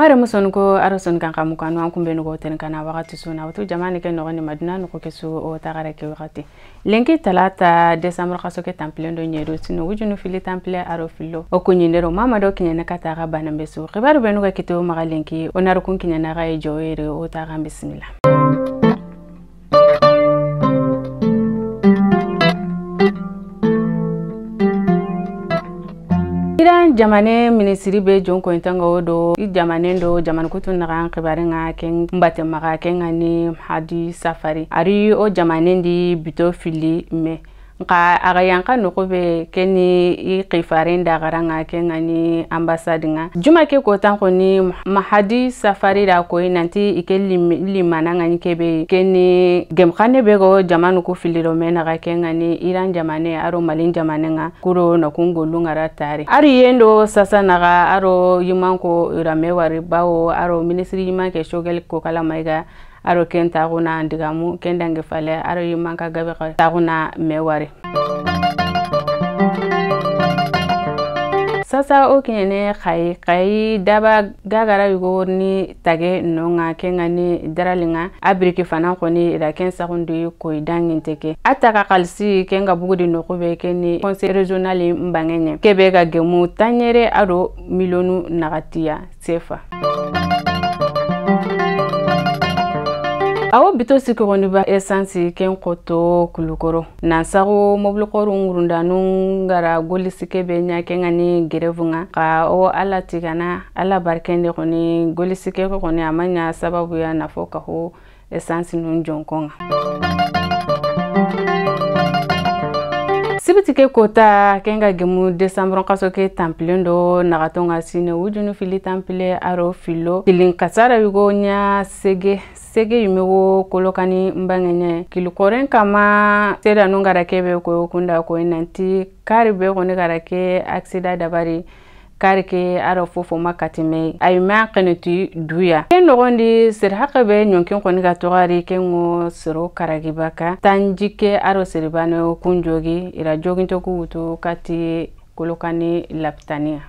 mare muson ko arason kan kamu kanu an kumbe no ten kana wakati suna wato jamani ke no ni madina no ko kesu o tagare ke wakati lenki talata December kaso ke temple ndo nyero sino wujunu fili temple aro filo o kunyindero mama do kinyana kata ga bana besu khibaru benu ga kito maga lenki onaru kun kinyana ga joere o taga bismillah. Iran jamane ministri be jonko intanga odo jamane ndo jamane kutu naga khibare nga ken mbate maga ken ani hadi safari ari o jamane ndi bito fili me nka aga yanka no ko be keni I khifare nda garanga ken ani ambassade nga juma ke ko tan ko ni mahadi safari da ko nanti ikeli limana nga kebe keni gem khane be go jamane ko fili ro me naga ken ani Iran jamane aro malin jamane nga kuro na kungolu ngara tari ari yendo sasa naga aro yumanko irame wari bawo aro ministry yumanke shogel ko kala maiga aro kenta guna ndigamu kendange fale aro yumanka gabe taguna mewari sasa o kinyene khai daba gagara yugo ni tage nonga kengani daralinga abriki fana koni ira kensa kundu ko idanginteke ataka kalsi kenga bugudi no kube keni conseil régional mbangenye kebe ga gemu tanyere aro milonu nagatia sefa awo bito sikoni ba essence ken koto kulukoro nasago mobile koru ngurundanu ngara goli sikebe nya kengani gerevunga ka o ala tigana ala barkende koni goli sikebe koni amanya sababu ya nafoka ho essence nun jonkonga sibitike kota kenga gemu December kaso ke temple ndo nagatonga sine wujunu fili temple aro filo kilin kasara yugo nya sege yumewo kolokani mbangenye kilukoren kama seda nungara kebe ko kunda ko nanti karibe ko ne garake accident dabari karike aro fofo makati me ayma qenetu duya ken nogondi ser haqabe nyonkin ko ni gatogari kengo sero karagibaka tanjike aro serbano kunjogi ira jogin to kuutu kati kolokani laptania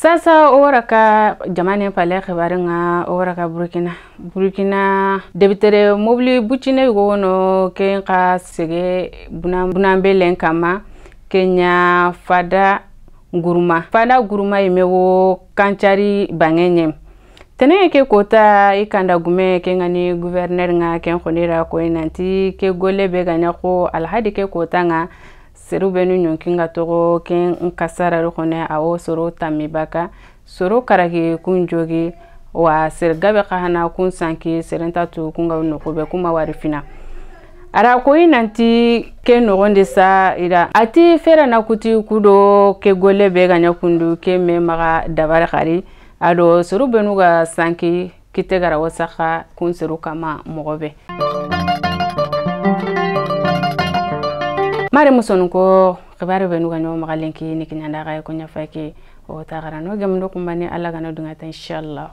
sasa oraka jamane pale khibaringa oraka Burkina debitere mobili buchine go no kenka sege bunambelen kama Kenya fada guruma imewo kanchari bangenye tene ke kota ikanda gume ke ngani gouverneur nga ken khonira ko nanti ke gole be ganya ko alhadi ke kota nga seru benu nyonkinga togo ken nkasara ro khone awo soro tamibaka soro karagi kunjogi wa sergabe khana kun sanki serenta tu kunga no ko be kuma warifina ara ko nanti ke no gonde sa ira ati fera na kuti kudo ke gole be ganya kundu ke me maga dabara khari ado suru benuga sanki kitegara wasaka kun seru kama mogobe mare muson ko khibaru benuga no maga lenki ni kinyanda ga ko nyafaki o tagara no gemdo kumbani alla gana dunga ta inshallah